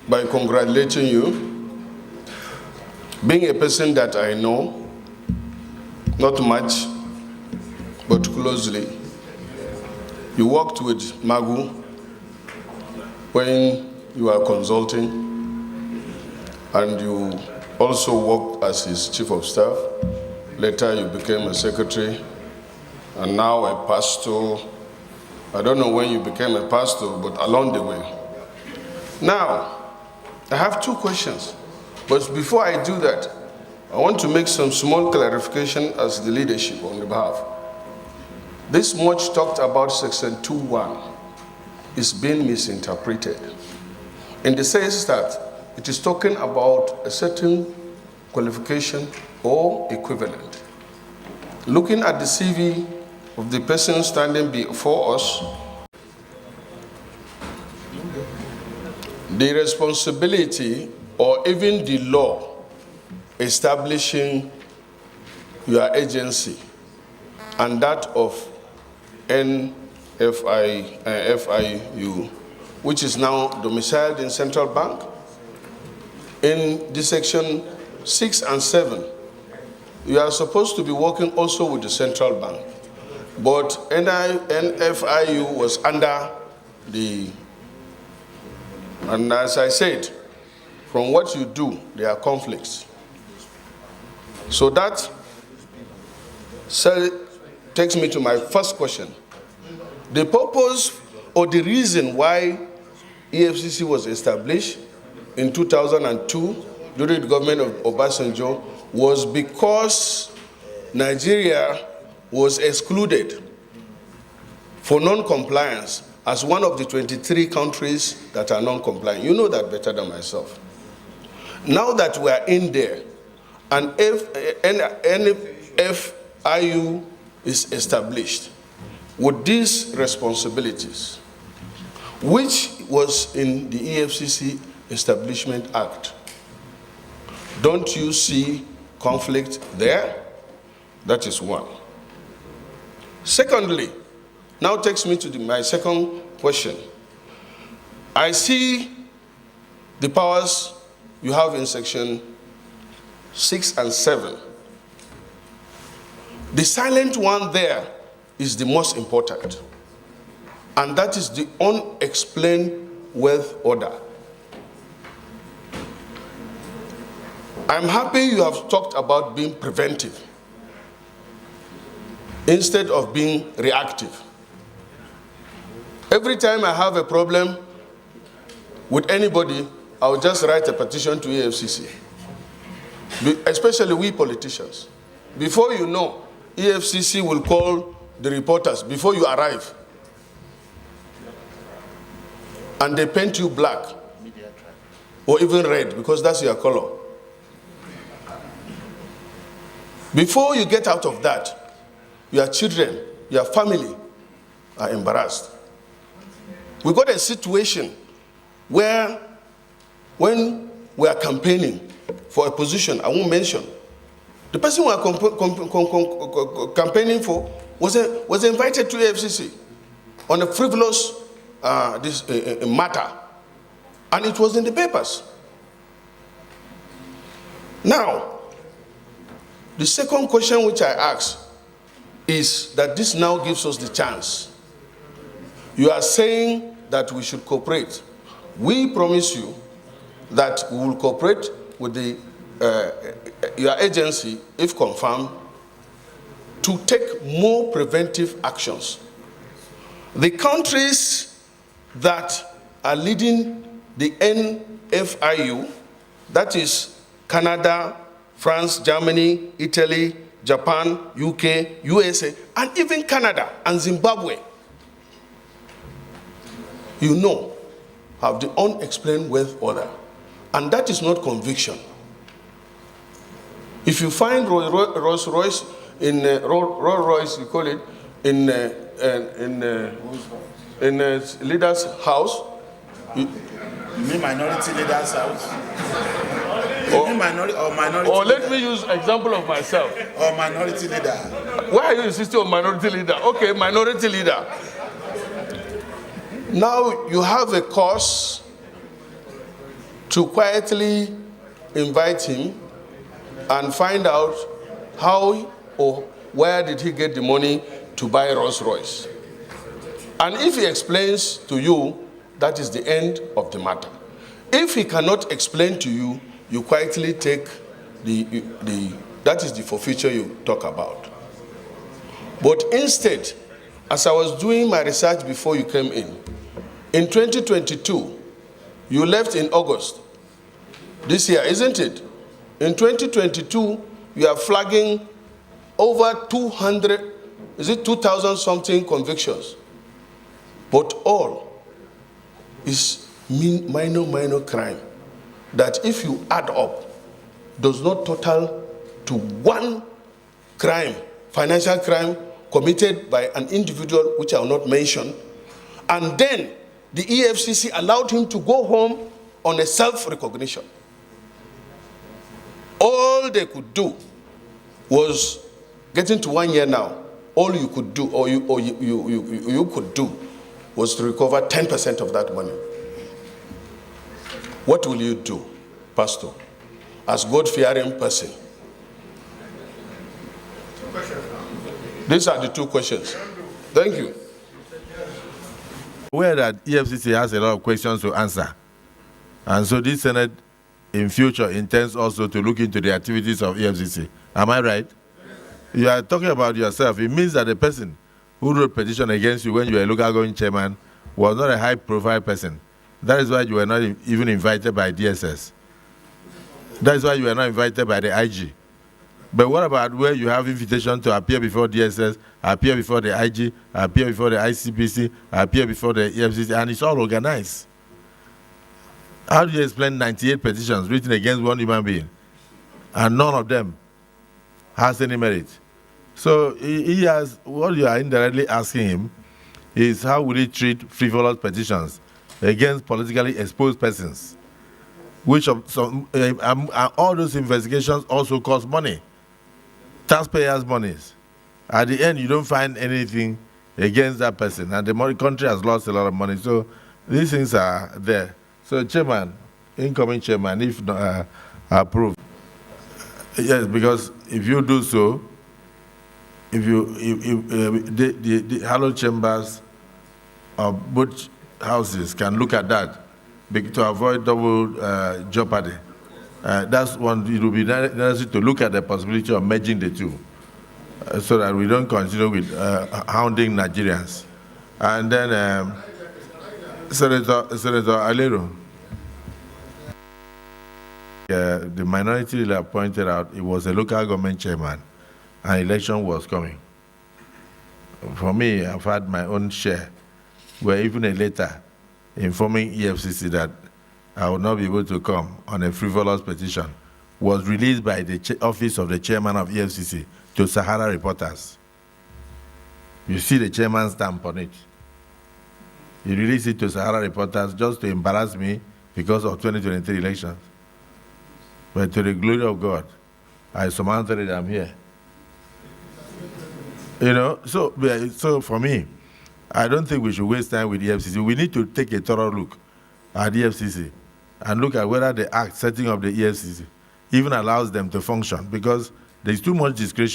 by congratulating you. Being a person that I know, not much, but closely. You worked with Magu when you were consulting, and you also worked as his chief of staff. Later you became a secretary, and now a pastor. I don't know when you became a pastor, but along the way. Now, I have two questions, but before I do that, I want to make some small clarification as the leadership on the behalf. This much talked about Section 2.1 is being misinterpreted in the sense that it is talking about a certain qualification or equivalent. Looking at the CV of the person standing before us, the responsibility or even the law establishing your agency and that of FIU, which is now domiciled in Central Bank, in the section 6 and 7, you are supposed to be working also with the Central Bank. But NFIU was under the, and as I said, from what you do, there are conflicts. So that takes me to my first question. The purpose or the reason why EFCC was established in 2002 during the government of Obasanjo was because Nigeria was excluded for non-compliance as one of the 23 countries that are non-compliant. You know that better than myself. Now that we are in there and NFIU is established with these responsibilities, which was in the EFCC Establishment Act, don't you see conflict there? That is one. Secondly, now takes me to my second question. I see the powers you have in section 6 and 7. The silent one there is the most important, and that is the unexplained wealth order. I'm happy you have talked about being preventive instead of being reactive. Every time I have a problem with anybody, I'll just write a petition to EFCC, especially we politicians. Before you know, EFCC will call the reporters before you arrive, and they paint you black or even red because that's your color. Before you get out of that, your children, your family are embarrassed. We got a situation where when we are campaigning for a position, I won't mention, the person we are campaigning for was invited to AFCC on a frivolous matter, and it was in the papers. Now, the second question which I ask is that this now gives us the chance. You are saying that we should cooperate. We promise you that we will cooperate with your agency, if confirmed, to take more preventive actions. The countries that are leading the NFIU, that is Canada, France, Germany, Italy, Japan, UK, USA, and even Canada and Zimbabwe, you know, have the unexplained wealth order. And that is not conviction. If you find Rolls Royce in Rolls Royce, you call it, in leader's house. You mean minority leader's house? Or let me use example of myself. Or minority leader. Why are you insisting on minority leader? Okay, minority leader. Now you have a cause to quietly invite him and find out how or where did he get the money to buy Rolls Royce. And if he explains to you, that is the end of the matter. If he cannot explain to you, you quietly take that is the forfeiture you talk about. But instead, as I was doing my research before you came in 2022, you left in August this year, isn't it? In 2022, you are flagging over 200, is it 2,000 something convictions? But all is minor crime that if you add up, does not total to one crime, financial crime committed by an individual, which I will not mention. And then the EFCC allowed him to go home on a self-recognition. All they could do was, getting to 1 year now, all you could do, or you could do, was to recover 10% of that money. What will you do, Pastor, as God-fearing person? These are the two questions. Thank you. Aware that EFCC has a lot of questions to answer. And so this Senate in future intends also to look into the activities of EFCC. Am I right? You are talking about yourself. It means that the person who wrote petition against you when you were a local government chairman was not a high-profile person. That is why you were not even invited by DSS. That is why you were not invited by the IG. But what about where you have invitation to appear before DSS, appear before the IG, appear before the ICPC, appear before the EFCC, and it's all organized? How do you explain 98 petitions written against one human being, and none of them has any merit? So he has, what you are indirectly asking him is how will he treat frivolous petitions against politically exposed persons, which all those investigations also cost money, taxpayers' monies. At the end, you don't find anything against that person, and the country has lost a lot of money. So these things are there. So, Chairman, incoming Chairman, if approved, yes, because if you do so, if the hallowed chambers of both houses can look at that to avoid double jeopardy. That's one. It will be necessary to look at the possibility of merging the two, so that we don't continue with hounding Nigerians. And then Senator Alero, the minority leader pointed out it was a local government chairman, and election was coming. For me, I've had my own share, where even a letter informing EFCC that I would not be able to come on a frivolous petition was released by the office of the chairman of EFCC to Sahara reporters. You see the chairman's stamp on it. He released it to Sahara reporters just to embarrass me because of 2023 elections. But to the glory of God, I surmounted it, I'm here. You know, so for me, I don't think we should waste time with the EFCC. We need to take a thorough look at the EFCC and look at whether the act setting up the EFCC even allows them to function, because there's too much discretion.